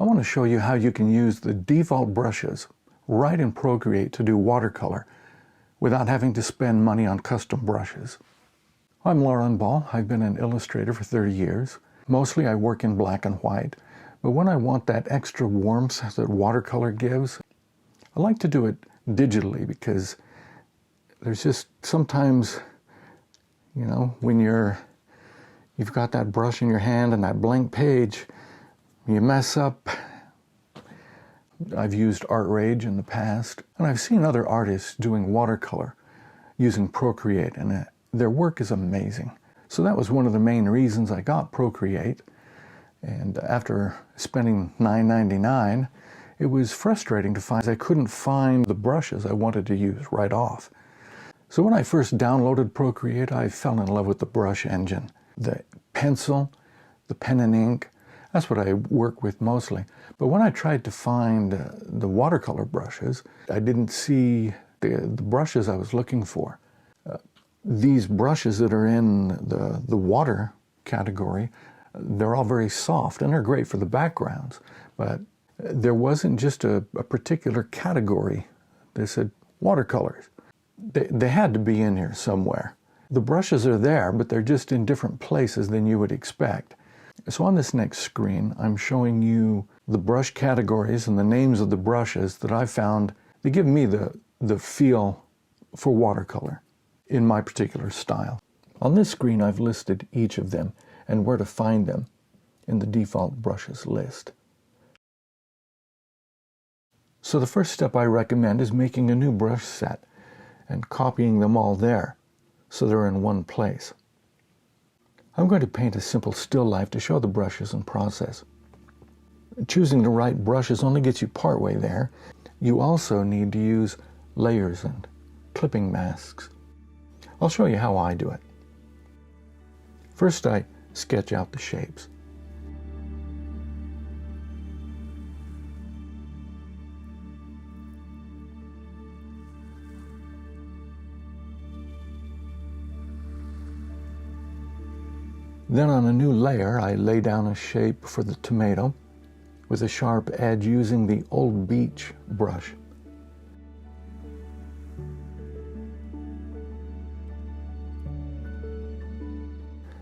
I want to show you how you can use the default brushes right in Procreate to do watercolor without having to spend money on custom brushes. I'm Lauren Ball. I've been an illustrator for 30 years. Mostly I work in black and white, but when I want that extra warmth that watercolor gives, I like to do it digitally because there's just sometimes, when you've got that brush in your hand and that blank page, you mess up. I've used Art Rage in the past, and I've seen other artists doing watercolor using Procreate, and their work is amazing. So that was one of the main reasons I got Procreate, and after spending $9.99, it was frustrating to find I couldn't find the brushes I wanted to use right off. So when I first downloaded Procreate, I fell in love with the brush engine. The pencil, the pen and ink, that's what I work with mostly. But when I tried to find the watercolor brushes, I didn't see the brushes I was looking for. These brushes that are in the water category, they're all very soft and they're great for the backgrounds. But there wasn't just a particular category. They said watercolors. They had to be in here somewhere. The brushes are there, but they're just in different places than you would expect. So on this next screen, I'm showing you the brush categories and the names of the brushes that I found. They give me the feel for watercolor in my particular style. On this screen, I've listed each of them and where to find them in the default brushes list. So the first step I recommend is making a new brush set and copying them all there so they're in one place. I'm going to paint a simple still life to show the brushes and process. Choosing the right brushes only gets you partway there. You also need to use layers and clipping masks. I'll show you how I do it. First, I sketch out the shapes. Then on a new layer, I lay down a shape for the tomato with a sharp edge using the Old Beach brush.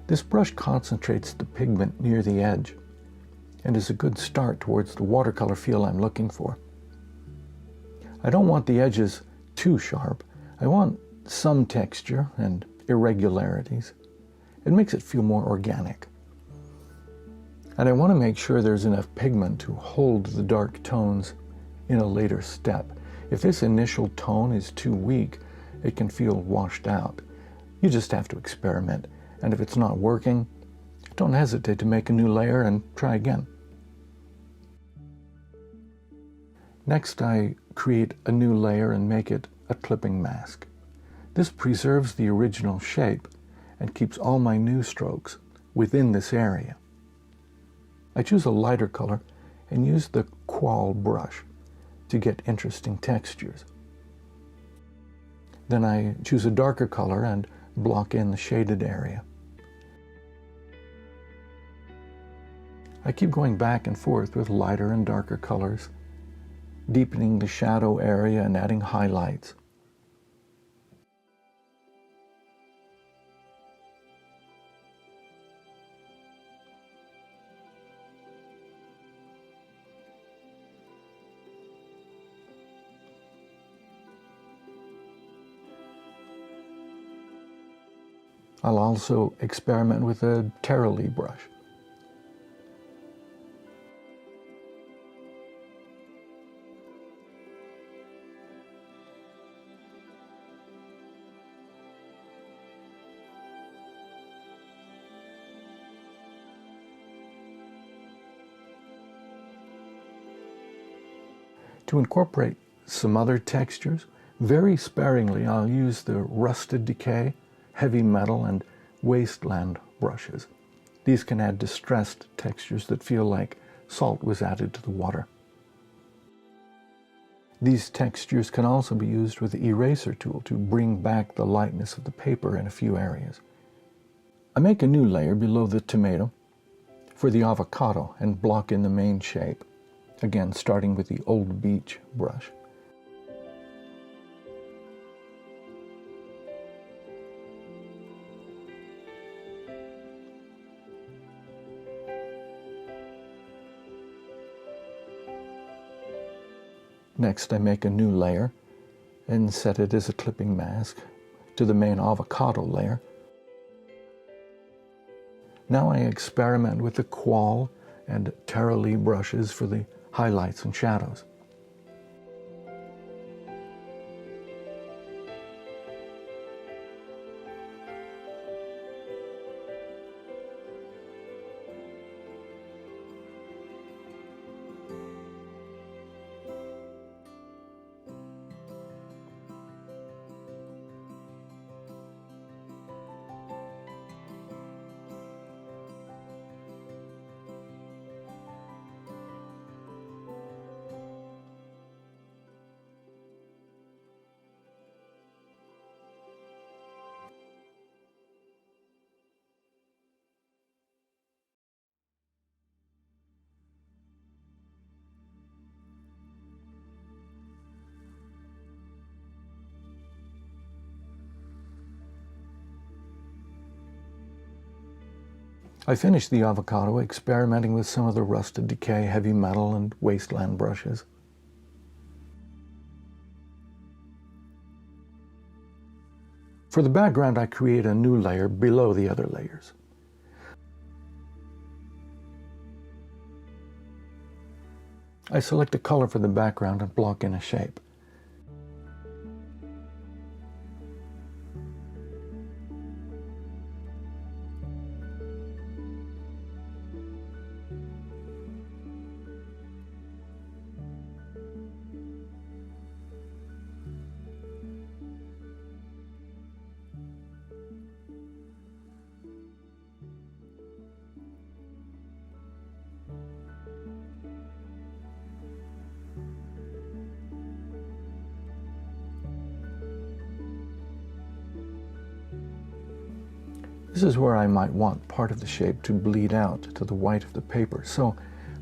This brush concentrates the pigment near the edge and is a good start towards the watercolor feel I'm looking for. I don't want the edges too sharp. I want some texture and irregularities. It makes it feel more organic. And I want to make sure there's enough pigment to hold the dark tones in a later step. If this initial tone is too weak, it can feel washed out. You just have to experiment. And if it's not working, don't hesitate to make a new layer and try again. Next, I create a new layer and make it a clipping mask. This preserves the original shape and keeps all my new strokes within this area. I choose a lighter color and use the Qual brush to get interesting textures. Then I choose a darker color and block in the shaded area. I keep going back and forth with lighter and darker colors, deepening the shadow area and adding highlights. I'll also experiment with a Terra brush. To incorporate some other textures, very sparingly I'll use the Rusted Decay, Heavy Metal, and Wasteland brushes. These can add distressed textures that feel like salt was added to the water. These textures can also be used with the eraser tool to bring back the lightness of the paper in a few areas. I make a new layer below the tomato for the avocado and block in the main shape. again starting with the Old Beach brush. Next, I make a new layer and set it as a clipping mask to the main avocado layer. Now I experiment with the Qual and Tara Lee brushes for the highlights and shadows. I finished the avocado experimenting with some of the rusted decay, heavy metal, and wasteland brushes. For the background, I create a new layer below the other layers. I select a color for the background and block in a shape. This is where I might want part of the shape to bleed out to the white of the paper, so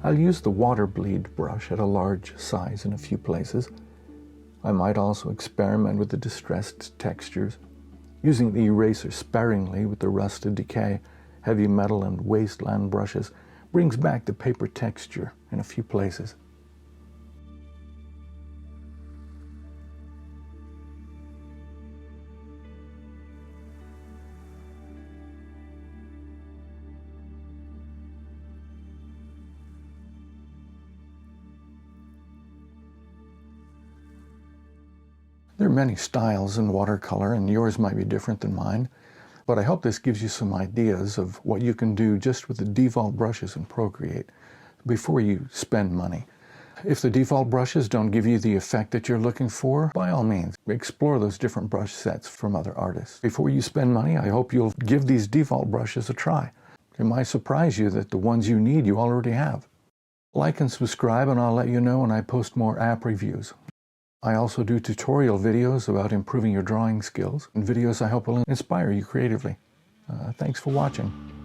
I'll use the water bleed brush at a large size in a few places. I might also experiment with the distressed textures, using the eraser sparingly with the rusted decay, heavy metal, and wasteland brushes brings back the paper texture in a few places. There are many styles in watercolor, and yours might be different than mine, but I hope this gives you some ideas of what you can do just with the default brushes in Procreate before you spend money. If the default brushes don't give you the effect that you're looking for, by all means, explore those different brush sets from other artists. Before you spend money, I hope you'll give these default brushes a try. It might surprise you that the ones you need you already have. Like and subscribe, and I'll let you know when I post more app reviews. I also do tutorial videos about improving your drawing skills, and videos I hope will inspire you creatively. Thanks for watching.